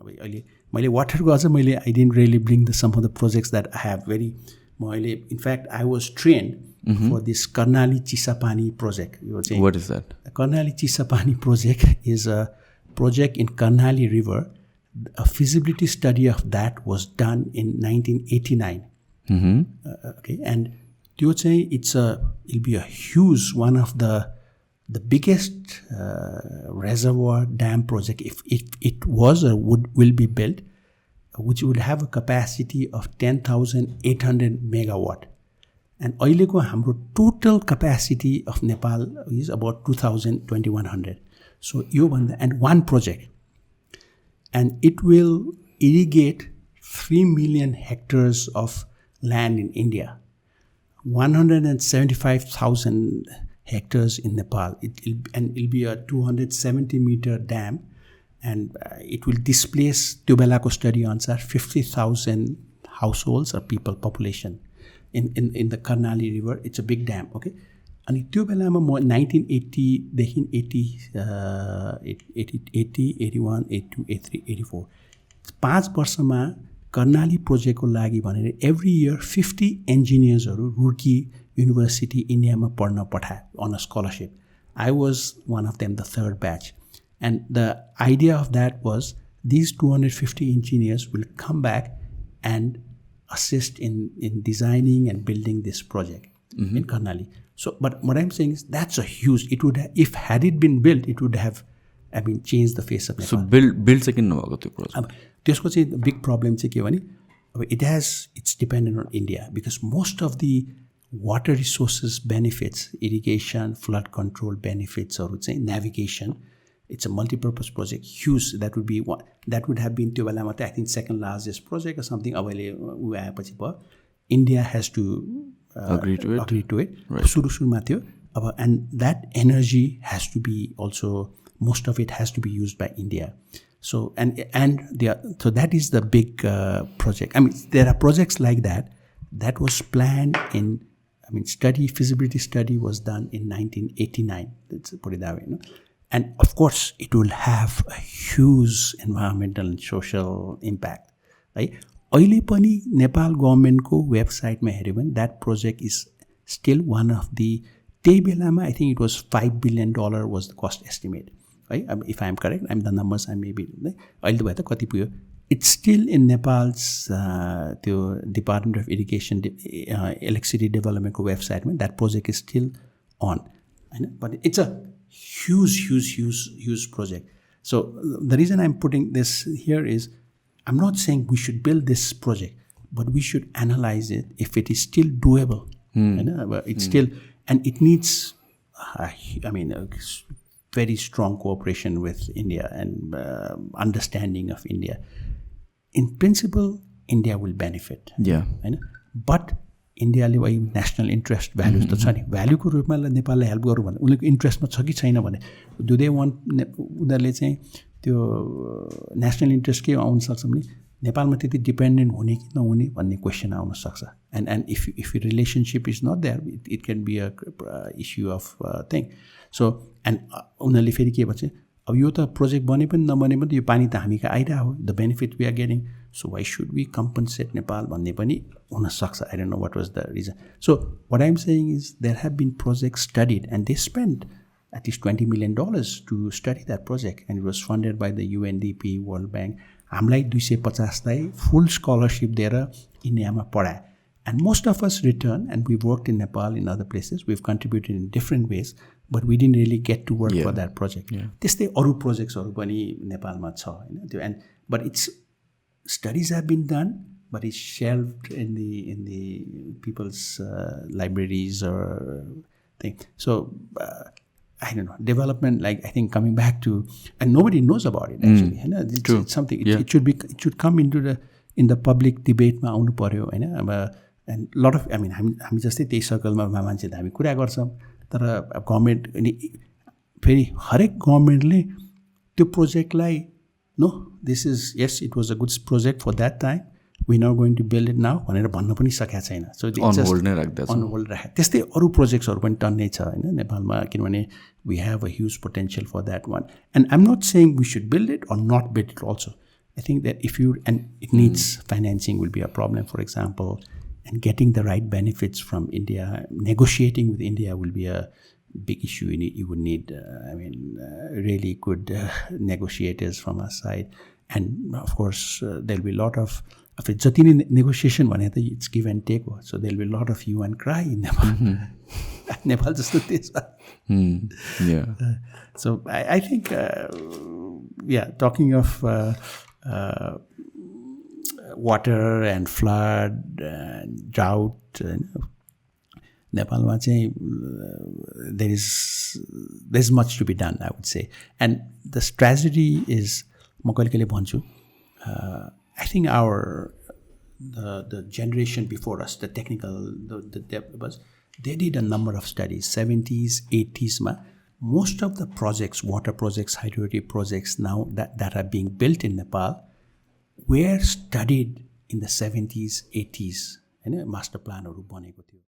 अब अहिले मैले वाटरको अझ मैले I didn't really bring the some of the projects that I have very म अहिले in fact I was trained for this Karnali Chisapani project यो चाहिँ What is that? Karnali Chisapani project is a project in Karnali River. A feasibility study of that was done in 1989. Okay, and it'll be a huge one of the biggest reservoir dam project if it was or will be built, which would have a capacity of 10,800 megawatt. And अहिलेको हाम्रो total capacity of Nepal is about 2,100. So you and one project, and it will irrigate 3 million hectares of land in India, 175,000 hectares in Nepal. It'll be a 270-meter dam, and it will displace Tubelako study answer 50,000 households or population in the Karnali River. It's a big dam. Okay. अनि त्यो बेलामा म 1980देखि 81, 82, 83, 84 5 वर्षमा कर्णाली प्रोजेक्टको लागि भनेर every year 50 इन्जिनियर्सहरू Roorkee university इन्डियामा पढ्न पठाए on a scholarship. I was one of them the third batch, and the idea of that was these 250 engineers will come back and assist in designing and building this project in Karnali. So, but what I'm saying is that's a huge. It would have, if had it been built, it would have, I mean, changed the face of Nepal. So build second nabhako त्यो project. त्यसको चाहिँ big problem चाहिँ के भने it's dependent on India because most of the water resources benefits, irrigation, flood control benefits, or would say navigation. It's a multi-purpose project, huge. That would be one. That would have been to I think second largest project or something. India has to agree to it. Right. And that energy has to be also, most of it has to be used by India. So so that is the big project. I mean, there are projects like that. That was planned in. I mean, feasibility study was done in 1989. Let's put it that way. No? And of course, it will have a huge environmental and social impact. Right? अहिले पनि नेपाल गभर्मेन्टको वेबसाइटमा हेऱ्यो भने that project is still one of the त्यही बेलामा I think it was $5 billion was the cost estimate. Right? If I am correct, the numbers I may be. अहिले त भयो त कति पुग्यो? It's still in Nepal's त्यो Department of Irrigation Electricity Development को वेबसाइटमा that project is still on. But it's a huge project. So the reason I'm putting this here is I'm not saying we should build this project, but we should analyze it if it is still doable. It's still, and it needs, I mean, a very strong cooperation with India and understanding of India. In principle, India will benefit. Yeah. But इन्डियाले वही national interest values त छ नि, भ्याल्युको रूपमा नेपाललाई help गरौँ भने उनीहरूको इन्ट्रेस्टमा छ कि छैन भने डु दे वान्ट, उनीहरूले चाहिँ त्यो नेसनल इन्ट्रेस्ट के आउन सक्छ भने नेपालमा त्यति डिपेन्डेन्ट हुने कि नहुने भन्ने क्वेसन आउन सक्छ. And if relationship is not there it can be a issue of thing. So and उनीहरूले फेरि के भन्छ, अब यो त प्रोजेक्ट बने पनि नबने पनि यो पानी त हामी कहाँ आइरहेको हो, the benefit we are getting, so why should we compensate Nepal भन्ने पनि हुनसक्छ. I don't know what was the reason. So what I'm saying is there have been project studied and they spend at least $20 million to study that project, and it was funded by the UNDP, World Bank. हामीलाई 250 full scholarship दिएर इन्डियामा पढाए. And most of us returned, and we worked in Nepal, in other places. We've contributed in different ways, but we didn't really get to work for that project. त्यस्तै अरू प्रोजेक्ट्सहरू पनि नेपालमा छ हैन त्यो. And but it's studies have been done, but it's shelved in the people's libraries or thing. So I don't know, development, like I think coming back to, and nobody knows about it actually. It's something, it should come into the public debate ma आउनु पर्यो हैन. And lot of, I mean, हामी जस्तै त्यही सर्कलमा मान्छे त हामी कुरा गर्छौँ, तर गभर्मेन्ट अनि फेरि हरेक गभर्मेन्टले त्यो प्रोजेक्टलाई no this is yes it was a good project for that time, we not going to build it now भनेर भन्न पनि सकेको छैन. सो अन होल्ड राखे. त्यस्तै अरू प्रोजेक्ट्सहरू पनि टन्नै छ होइन नेपालमा, किनभने we have a huge potential for that one. And I'm not saying we should build it or not build it also. I think that it needs financing will be a problem, for example, and getting the right benefits from India, negotiating with India will be a big issue. You would need, really good negotiators from our side. And of course, there'll be a lot of, if it's a negotiation, it's give and take. So there'll be a lot of hue and cry in Nepal. Nepal just did this. Yeah. So I think, talking of water and flood and drought, Nepalमा चाहिँ there's much to be done, I would say. And the strategy is, म कहिले कहिले भन्छु, I think the generation before us, the technical, the developers, they did a number of studies, 70s, 80s. Most of the projects, water projects, hydroelectric projects now that are being built in Nepal were studied in the 70s, 80s. Master planहरू बनेको थियो.